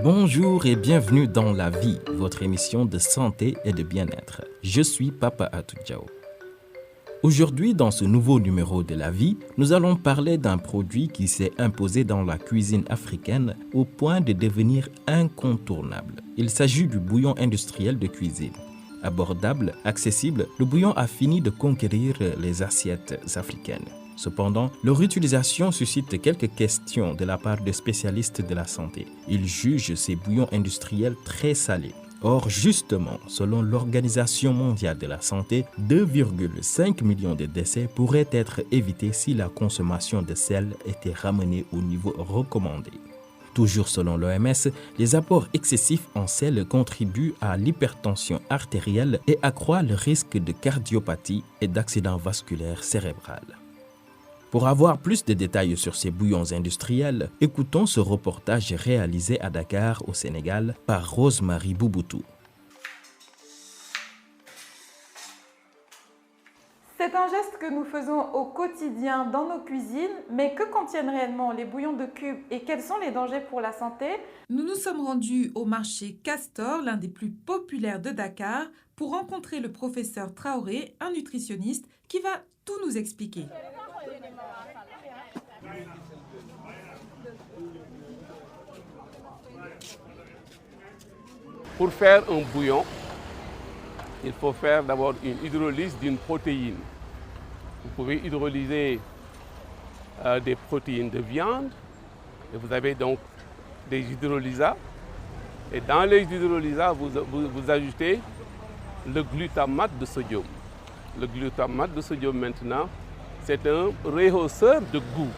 Bonjour et bienvenue dans La Vie, votre émission de santé et de bien-être. Je suis Papa Atoudjao. Aujourd'hui, dans ce nouveau numéro de La Vie, nous allons parler d'un produit qui s'est imposé dans la cuisine africaine au point de devenir incontournable. Il s'agit du bouillon industriel de cuisine. Abordable, accessible, le bouillon a fini de conquérir les assiettes africaines. Cependant, leur utilisation suscite quelques questions de la part de spécialistes de la santé. Ils jugent ces bouillons industriels très salés. Or, justement, selon l'Organisation mondiale de la santé, 2,5 millions de décès pourraient être évités si la consommation de sel était ramenée au niveau recommandé. Toujours selon l'OMS, les apports excessifs en sel contribuent à l'hypertension artérielle et accroissent le risque de cardiopathie et d'accident vasculaire cérébral. Pour avoir plus de détails sur ces bouillons industriels, écoutons ce reportage réalisé à Dakar, au Sénégal, par Rose-Marie Bouboutou. C'est un geste que nous faisons au quotidien dans nos cuisines, mais que contiennent réellement les bouillons de cube et quels sont les dangers pour la santé? Nous nous sommes rendus au marché Castor, l'un des plus populaires de Dakar, pour rencontrer le professeur Traoré, un nutritionniste, qui va tout nous expliquer. Pour faire un bouillon, il faut faire d'abord une hydrolyse d'une protéine. Vous pouvez hydrolyser des protéines de viande et vous avez donc des hydrolysats. Et dans les hydrolysats, vous ajoutez le glutamate de sodium. Le glutamate de sodium maintenant, c'est un rehausseur de goût.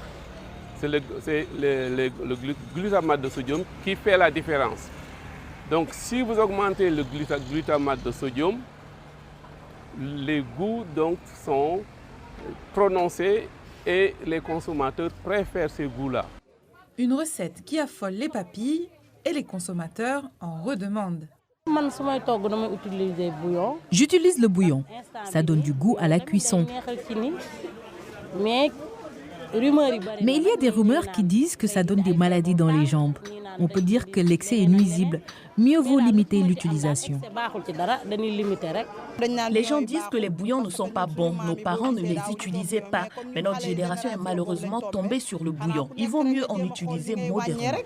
C'est le glutamate de sodium qui fait la différence. Donc si vous augmentez le glutamate de sodium, les goûts donc sont prononcés et les consommateurs préfèrent ces goûts-là. Une recette qui affole les papilles et les consommateurs en redemandent. J'utilise le bouillon. Ça donne du goût à la cuisson. Mais il y a des rumeurs qui disent que ça donne des maladies dans les jambes. On peut dire que l'excès est nuisible. Mieux vaut limiter l'utilisation. Les gens disent que les bouillons ne sont pas bons. Nos parents ne les utilisaient pas. Mais notre génération est malheureusement tombée sur le bouillon. Il vaut mieux en utiliser modérément.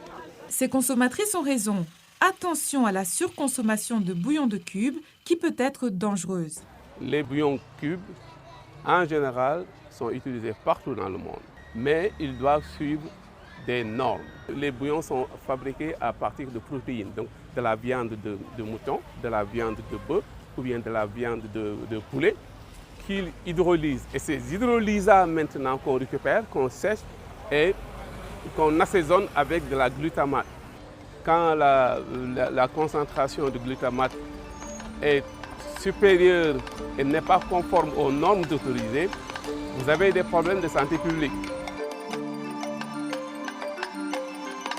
Ces consommatrices ont raison. Attention à la surconsommation de bouillon de cube qui peut être dangereuse. Les bouillons cubes, en général, sont utilisés partout dans le monde. Mais ils doivent suivre des normes. Les bouillons sont fabriqués à partir de protéines, donc de la viande de mouton, de la viande de bœuf ou bien de la viande de poulet qu'ils hydrolysent. Et ces hydrolysats maintenant qu'on récupère, qu'on sèche et qu'on assaisonne avec de la glutamate. Quand la concentration de glutamate est supérieure et n'est pas conforme aux normes autorisées, vous avez des problèmes de santé publique.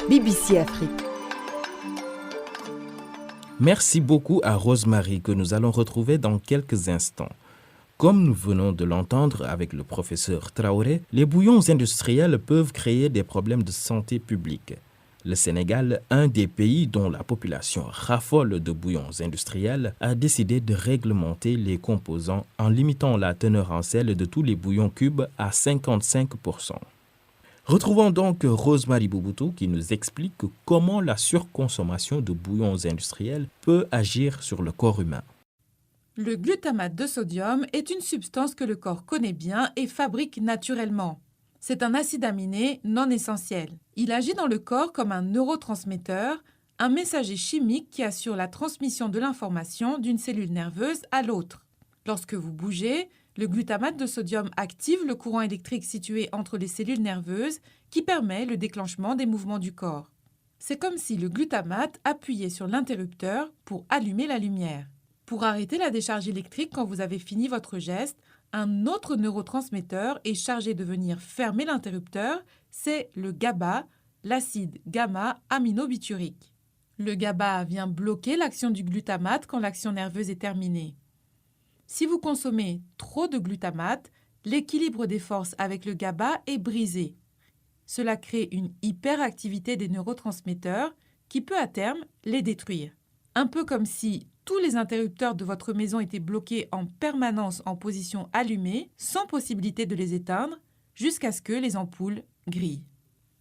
BBC Afrique. Merci beaucoup à Rose-Marie que nous allons retrouver dans quelques instants. Comme nous venons de l'entendre avec le professeur Traoré, les bouillons industriels peuvent créer des problèmes de santé publique. Le Sénégal, un des pays dont la population raffole de bouillons industriels, a décidé de réglementer les composants en limitant la teneur en sel de tous les bouillons cubes à 55%. Retrouvons donc Rose-Marie Bouboutou qui nous explique comment la surconsommation de bouillons industriels peut agir sur le corps humain. Le glutamate de sodium est une substance que le corps connaît bien et fabrique naturellement. C'est un acide aminé non essentiel. Il agit dans le corps comme un neurotransmetteur, un messager chimique qui assure la transmission de l'information d'une cellule nerveuse à l'autre. Lorsque vous bougez, le glutamate de sodium active le courant électrique situé entre les cellules nerveuses qui permet le déclenchement des mouvements du corps. C'est comme si le glutamate appuyait sur l'interrupteur pour allumer la lumière. Pour arrêter la décharge électrique quand vous avez fini votre geste, un autre neurotransmetteur est chargé de venir fermer l'interrupteur, c'est le GABA, l'acide gamma-aminobutyrique. Le GABA vient bloquer l'action du glutamate quand l'action nerveuse est terminée. Si vous consommez trop de glutamate, l'équilibre des forces avec le GABA est brisé. Cela crée une hyperactivité des neurotransmetteurs qui peut à terme les détruire. Un peu comme si tous les interrupteurs de votre maison étaient bloqués en permanence en position allumée, sans possibilité de les éteindre, jusqu'à ce que les ampoules grillent.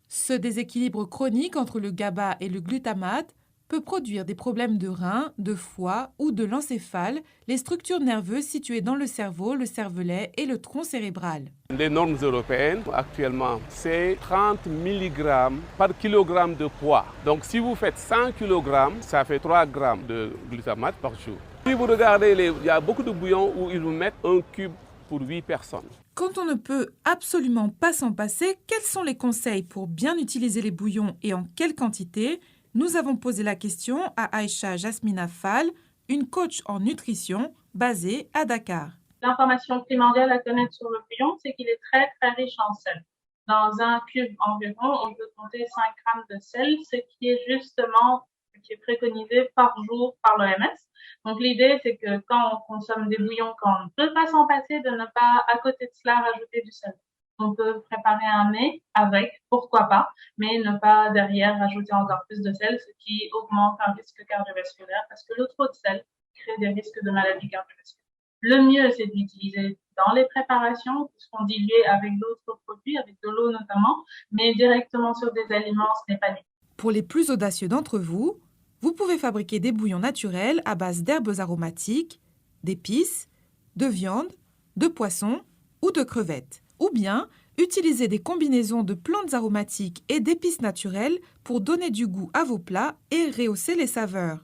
Ce déséquilibre chronique entre le GABA et le glutamate peut produire des problèmes de reins, de foie ou de l'encéphale, les structures nerveuses situées dans le cerveau, le cervelet et le tronc cérébral. Les normes européennes, actuellement, c'est 30 mg par kilogramme de poids. Donc si vous faites 100 kg, ça fait 3 grammes de glutamate par jour. Si vous regardez, il y a beaucoup de bouillons où ils vous mettent un cube pour 8 personnes. Quand on ne peut absolument pas s'en passer, quels sont les conseils pour bien utiliser les bouillons et en quelle quantité ? Nous avons posé la question à Aïcha Jasmina Fall, une coach en nutrition basée à Dakar. L'information primordiale à connaître sur le bouillon, c'est qu'il est très très riche en sel. Dans un cube environ, on peut compter 5 grammes de sel, ce qui est justement ce qui est préconisé par jour par l'OMS. Donc l'idée, c'est que quand on consomme des bouillons, quand on ne peut pas s'en passer, de ne pas à côté de cela rajouter du sel. On peut préparer un mets avec, pourquoi pas, mais ne pas derrière rajouter encore plus de sel, ce qui augmente un risque cardiovasculaire parce que le trop de sel crée des risques de maladies cardiovasculaires. Le mieux, c'est d'utiliser dans les préparations, qui seront diluées avec d'autres produits, avec de l'eau notamment, mais directement sur des aliments, ce n'est pas mieux. Pour les plus audacieux d'entre vous, vous pouvez fabriquer des bouillons naturels à base d'herbes aromatiques, d'épices, de viande, de poisson ou de crevettes. Ou bien utiliser des combinaisons de plantes aromatiques et d'épices naturelles pour donner du goût à vos plats et rehausser les saveurs.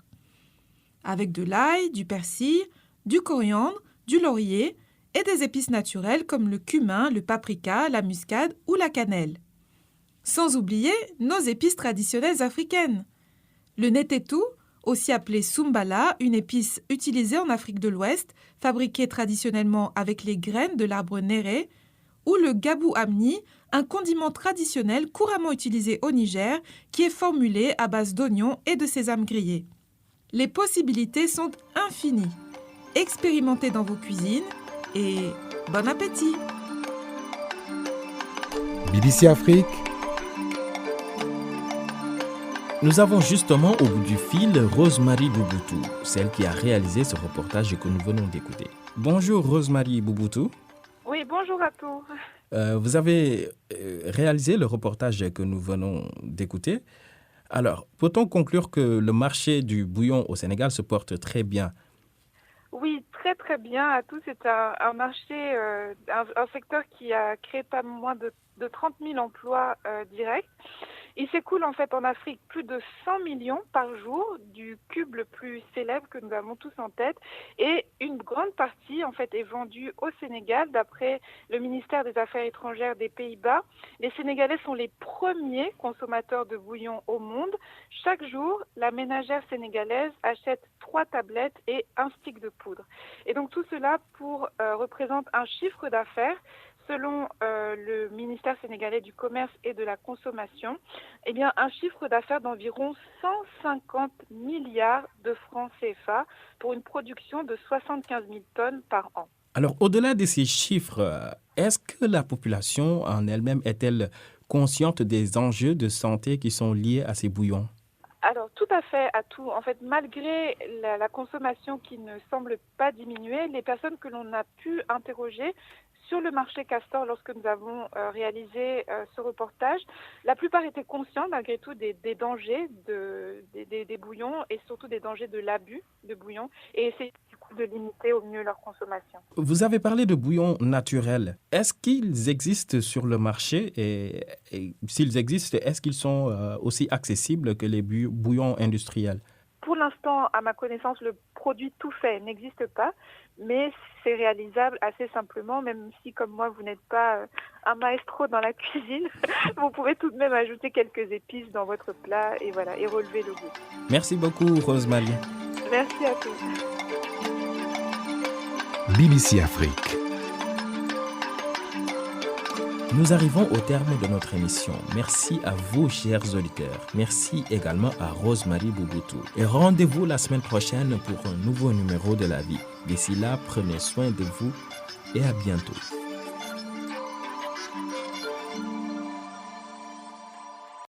Avec de l'ail, du persil, du coriandre, du laurier et des épices naturelles comme le cumin, le paprika, la muscade ou la cannelle. Sans oublier nos épices traditionnelles africaines. Le netetu, aussi appelé sumbala, une épice utilisée en Afrique de l'Ouest, fabriquée traditionnellement avec les graines de l'arbre néré, ou le gabou amni, un condiment traditionnel couramment utilisé au Niger qui est formulé à base d'oignons et de sésame grillé. Les possibilités sont infinies. Expérimentez dans vos cuisines et bon appétit! BBC Afrique. Nous avons justement au bout du fil Rosemary Bouboutou, celle qui a réalisé ce reportage que nous venons d'écouter. Bonjour Rosemary Bouboutou. Oui, bonjour à tous. Vous avez réalisé le reportage que nous venons d'écouter. Alors, peut-on conclure que le marché du bouillon au Sénégal se porte très bien? Oui, très très bien. À tous, c'est un marché, un secteur qui a créé pas moins de 30 000 emplois directs. Il s'écoule en fait en Afrique plus de 100 millions par jour du cube le plus célèbre que nous avons tous en tête, et une grande partie en fait est vendue au Sénégal. D'après le ministère des Affaires étrangères des Pays-Bas, les Sénégalais sont les premiers consommateurs de bouillon au monde. Chaque jour, la ménagère sénégalaise achète 3 tablettes et 1 stick de poudre. Et donc tout cela représente un chiffre d'affaires. Selon le ministère sénégalais du Commerce et de la Consommation, eh bien, un chiffre d'affaires d'environ 150 milliards de francs CFA pour une production de 75 000 tonnes par an. Alors, au-delà de ces chiffres, est-ce que la population en elle-même est-elle consciente des enjeux de santé qui sont liés à ces bouillons? Alors, tout à fait, à tout. En fait, malgré la consommation qui ne semble pas diminuer, les personnes que l'on a pu interroger sur le marché Castor, lorsque nous avons réalisé ce reportage, la plupart étaient conscients malgré tout des dangers des bouillons et surtout des dangers de l'abus de bouillons, et essayer du coup de limiter au mieux leur consommation. Vous avez parlé de bouillons naturels. Est-ce qu'ils existent sur le marché et s'ils existent, est-ce qu'ils sont aussi accessibles que les bouillons industriels? Pour l'instant, à ma connaissance, le produit tout fait n'existe pas, mais c'est réalisable assez simplement, même si, comme moi, vous n'êtes pas un maestro dans la cuisine. Vous pouvez tout de même ajouter quelques épices dans votre plat et voilà, et relever le goût. Merci beaucoup, Rosemary. Merci à tous. BBC Afrique. Nous arrivons au terme de notre émission. Merci à vous, chers auditeurs. Merci également à Rosemary Bouboutou. Et rendez-vous la semaine prochaine pour un nouveau numéro de La Vie. D'ici là, prenez soin de vous et à bientôt.